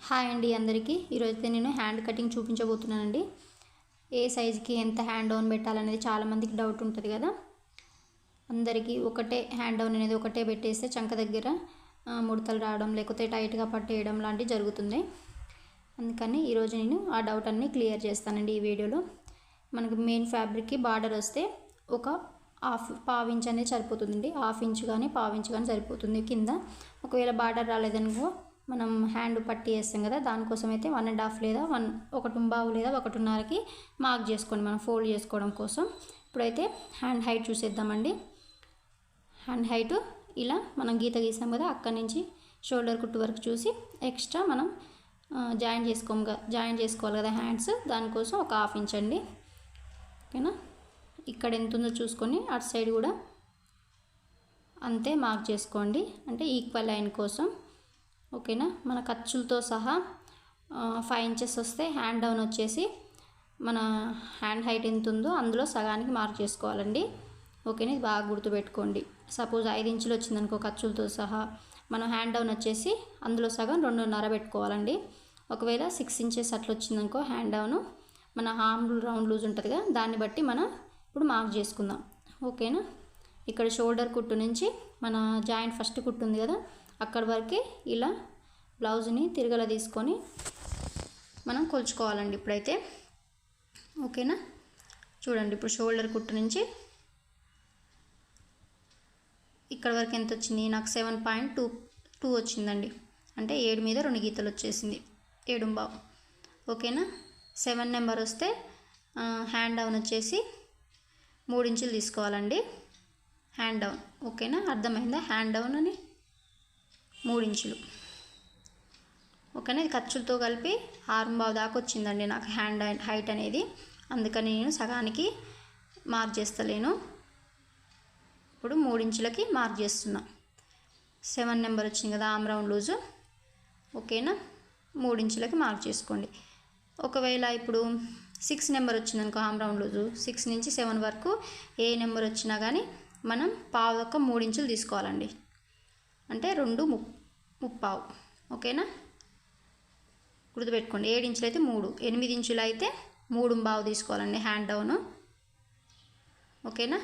Hi అండి అందరికీ ఈరోజైతే నేను హ్యాండ్ కటింగ్ చూపించబోతున్నానండి. ఏ సైజుకి ఎంత హ్యాండ్ డౌన్ పెట్టాలనేది చాలామందికి డౌట్ ఉంటుంది కదా. అందరికీ ఒకటే హ్యాండ్ డౌన్ అనేది ఒకటే పెట్టేస్తే చంక దగ్గర ముడతలు రావడం లేకపోతే టైట్గా పట్టేయడం లాంటివి జరుగుతుంది. అందుకని ఈరోజు నేను ఆ డౌట్ అన్నీ క్లియర్ చేస్తానండి ఈ వీడియోలో. మనకు మెయిన్ ఫ్యాబ్రిక్కి బార్డర్ వస్తే ఒక పావు ఇంచ్ అనేది సరిపోతుందండి. హాఫ్ ఇంచ్ కానీ పావు ఇంచ్ కానీ సరిపోతుంది కింద. ఒకవేళ బార్డర్ రాలేదనుకో మనం హ్యాండ్ పట్టి వేస్తాం కదా, దానికోసం అయితే 1.5 లేదా 1.25 లేదా 1.5కి మార్క్ చేసుకోండి మనం ఫోల్డ్ చేసుకోవడం కోసం. ఇప్పుడైతే హ్యాండ్ హైట్ చూసేద్దామండి. హ్యాండ్ హైట్ ఇలా మనం గీత గీసాం కదా, అక్కడి నుంచి షోల్డర్ కుట్టు వరకు చూసి ఎక్స్ట్రా మనం జాయిన్ చేసుకోవాలి కదా హ్యాండ్స్, దానికోసం ఒక హాఫ్ ఇంచ్ అండి. ఓకేనా, ఇక్కడ ఎంత ఉందో చూసుకొని అటు సైడ్ కూడా అంతే మార్క్ చేసుకోండి, అంటే ఈక్వల్ లైన్ కోసం. ఓకేనా, మన ఖర్చులతో సహా 5 ఇంచెస్ వస్తే హ్యాండ్ డౌన్ వచ్చేసి మన హ్యాండ్ హైట్ ఎంత ఉందో అందులో సగానికి మార్క్ చేసుకోవాలండి. ఓకేనా, ఇది బాగా గుర్తుపెట్టుకోండి. సపోజ్ 5 ఇంచులు వచ్చిందనుకో ఖర్చులతో సహా, మనం హ్యాండ్ డౌన్ వచ్చేసి అందులో సగం 2.5 పెట్టుకోవాలండి. ఒకవేళ 6 ఇంచెస్ అట్లా వచ్చిందనుకో హ్యాండ్ డౌన్, మన ఆర్మ్ రౌండ్ లూజ్ ఉంటుంది కదా, దాన్ని బట్టి మనం ఇప్పుడు మార్క్ చేసుకుందాం. ఓకేనా, ఇక్కడ షోల్డర్ కుట్టు నుంచి మన జాయింట్ ఫస్ట్ కుట్టు ఉంది కదా, అక్కడి వరకే ఇలా బ్లౌజ్ని తిరగల తీసుకొని మనం కొలుచుకోవాలండి ఇప్పుడైతే. ఓకేనా, చూడండి ఇప్పుడు షోల్డర్ కుట్టు నుంచి ఇక్కడ వరకు ఎంత వచ్చింది, నాకు 7.2 వచ్చిందండి. అంటే 7 మీద 2 గీతలు వచ్చేసింది, 7.5. ఓకేనా, 7 నెంబర్ వస్తే హ్యాండ్ డౌన్ వచ్చేసి 3 ఇంచులు తీసుకోవాలండి హ్యాండ్ డౌన్. ఓకేనా, అర్థమైందా? హ్యాండ్ డౌన్ అని 3 ఇంచులు. ఓకేనా, ఇది ఖర్చులతో కలిపి 6.5 దాకా వచ్చిందండి నాకు హ్యాండ్ హైట్ అనేది. అందుకని నేను సగానికి మార్క్ చేస్తలేను, ఇప్పుడు 3 ఇంచులకి మార్క్ చేస్తున్నా. 7 నెంబర్ వచ్చింది కదా ఆర్మ్ రౌండ్ లూజు. ఓకేనా, 3 ఇంచులకి మార్క్ చేసుకోండి. ఒకవేళ ఇప్పుడు 6 నెంబర్ వచ్చిందనుకో ఆర్మ్ రౌండ్ లూజు, 6 నుంచి 7 వరకు ఏ నెంబర్ వచ్చినా కానీ మనం పావు యొక్క 3 ఇంచులు తీసుకోవాలండి, అంటే 2.35. ఓకేనా, గుర్తుపెట్టుకోండి. 7 ఇంచులు అయితే 3, 8 ఇంచులు అయితే 3.5 తీసుకోవాలండి హ్యాండ్ డౌన్. ఓకేనా,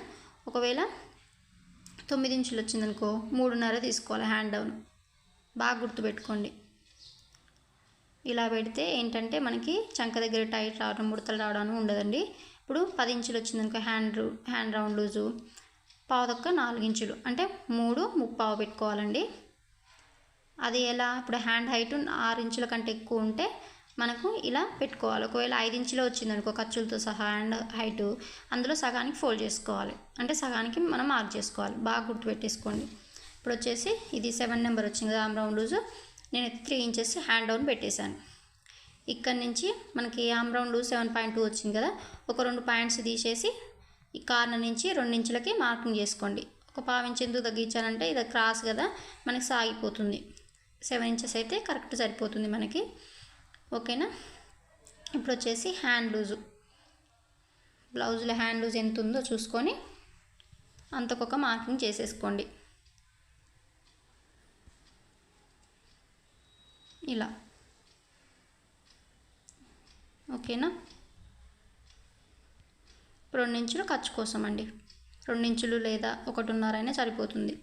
ఒకవేళ 9 ఇంచులు వచ్చిందనుకో 3.5 తీసుకోవాలి హ్యాండ్ డౌన్. బాగా గుర్తుపెట్టుకోండి. ఇలా పెడితే ఏంటంటే మనకి చంక దగ్గర టైట్ రావడం ముడతలు రావడం ఉండదండి. ఇప్పుడు 10 ఇంచులు వచ్చిందనుకో హ్యాండ్ రౌండ్ లూజు, పావు తక్క 4 ఇంచులు అంటే 3.35 పెట్టుకోవాలండి. అది ఎలా, ఇప్పుడు హ్యాండ్ హైట్ 6 ఇంచుల కంటే ఎక్కువ ఉంటే మనకు ఇలా పెట్టుకోవాలి. ఒకవేళ 5 ఇంచులో వచ్చిందనుకో ఖర్చులతో సహా హ్యాండ్ హైటు, అందులో సగానికి ఫోల్డ్ చేసుకోవాలి, అంటే సగానికి మనం మార్క్ చేసుకోవాలి. బాగా గుర్తుపెట్టేసుకోండి. ఇప్పుడు వచ్చేసి ఇది 7 నెంబర్ వచ్చింది కదా ఆర్మ్ రౌండ్ లూజు, నేను 3 ఇంచెస్ హ్యాండ్ డౌన్ పెట్టేశాను. ఇక్కడ నుంచి మనకి ఆర్మ్ రౌండ్ లూజ్ 7.2 వచ్చింది కదా, ఒక 2 పాయింట్స్ తీసేసి ఈ కార్నర్ నుంచి 2 ఇంచులకి మార్కింగ్ చేసుకోండి. ఒక పావు ఇంచు ఎందుకు తగ్గించాలంటే ఇది క్రాస్ కదా, మనకి సాగిపోతుంది. 7 ఇంచెస్ అయితే కరెక్ట్ సరిపోతుంది మనకి. ఓకేనా, ఇప్పుడు వచ్చేసి హ్యాండ్ లూజు, బ్లౌజ్లో హ్యాండ్ లూజ్ ఎంత ఉందో చూసుకొని అంతకొక మార్కింగ్ చేసేసుకోండి ఇలా. ఓకేనా, 2 ఇంచులు ఖర్చు కోసం అండి. 2 ఇంచులు లేదా 1.5 అయినా సరిపోతుంది.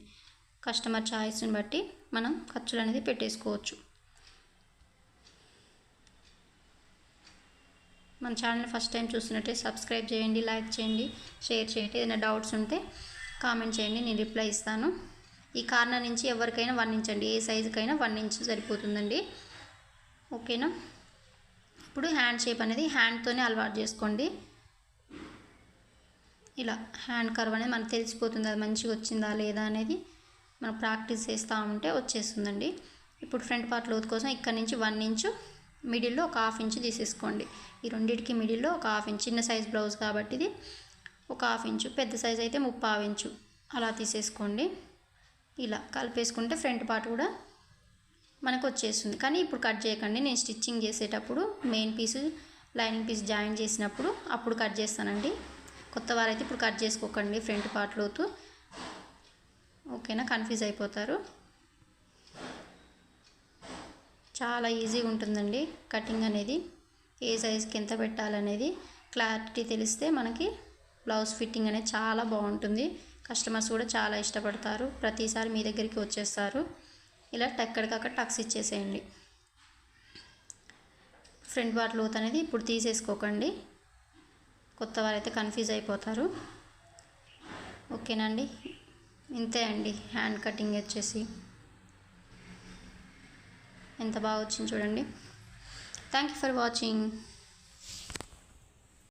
కస్టమర్ చాయిస్ని బట్టి మనం ఖర్చులు అనేది పెట్టేసుకోవచ్చు. మన ఛానల్ ఫస్ట్ టైం చూస్తున్నట్టే సబ్స్క్రైబ్ చేయండి, లైక్ చేయండి, షేర్ చేయండి. ఏదైనా డౌట్స్ ఉంటే కామెంట్ చేయండి, నేను రిప్లై ఇస్తాను. ఈ కార్నర్ నుంచి ఎవరికైనా 1 ఇంచ్ అండి, ఏ సైజుకైనా 1 ఇంచ్ సరిపోతుందండి. ఓకేనా, ఇప్పుడు హ్యాండ్ షేప్ అనేది హ్యాండ్తోనే అలవాటు చేసుకోండి. ఇలా హ్యాండ్ కర్వ్ అనేది మనకు తెలిసిపోతుంది, అది మంచిగా వచ్చిందా లేదా అనేది మనం ప్రాక్టీస్ చేస్తూ ఉంటే వచ్చేస్తుందండి. ఇప్పుడు ఫ్రంట్ పార్ట్ లోతు కోసం ఇక్కడ నుంచి 1 ఇంచు, మిడిల్లో ఒక హాఫ్ ఇంచు తీసేసుకోండి. ఈ రెండింటికి మిడిల్లో ఒక హాఫ్ ఇంచ్, చిన్న సైజ్ బ్లౌజ్ కాబట్టి ఇది ఒక హాఫ్ ఇంచు, పెద్ద సైజ్ అయితే 3/4 ఇంచు అలా తీసేసుకోండి. ఇలా కలిపేసుకుంటే ఫ్రంట్ పార్ట్ కూడా మనకు వచ్చేస్తుంది. కానీ ఇప్పుడు కట్ చేయకండి, నేను స్టిచ్చింగ్ చేసేటప్పుడు main piece lining piece join చేసినప్పుడు అప్పుడు కట్ చేస్తానండి. కొత్త వారైతే ఇప్పుడు కట్ చేసుకోకండి ఫ్రంట్ పార్ట్ లోతు. ఓకేనా, కన్ఫ్యూజ్ అయిపోతారు. చాలా ఈజీగా ఉంటుందండి కటింగ్ అనేది. ఏ సైజ్కి ఎంత పెట్టాలనేది క్లారిటీ తెలిస్తే మనకి బ్లౌజ్ ఫిట్టింగ్ అనేది చాలా బాగుంటుంది. కస్టమర్స్ కూడా చాలా ఇష్టపడతారు, ప్రతిసారి మీ దగ్గరికి వచ్చేస్తారు. ఇలా ఎక్కడికక్కడ టక్స్ ఇచ్చేసేయండి. ఫ్రంట్ పార్ట్ లోత్ అనేది ఇప్పుడు తీసేసుకోకండి, కొత్త వారైతే కన్ఫ్యూజ్ అయిపోతారు. ఓకేనండి, ఇంతే అండి హ్యాండ్ కటింగ్ వచ్చేసి. ఎంత బాగా వచ్చింది చూడండి. Thank you for watching.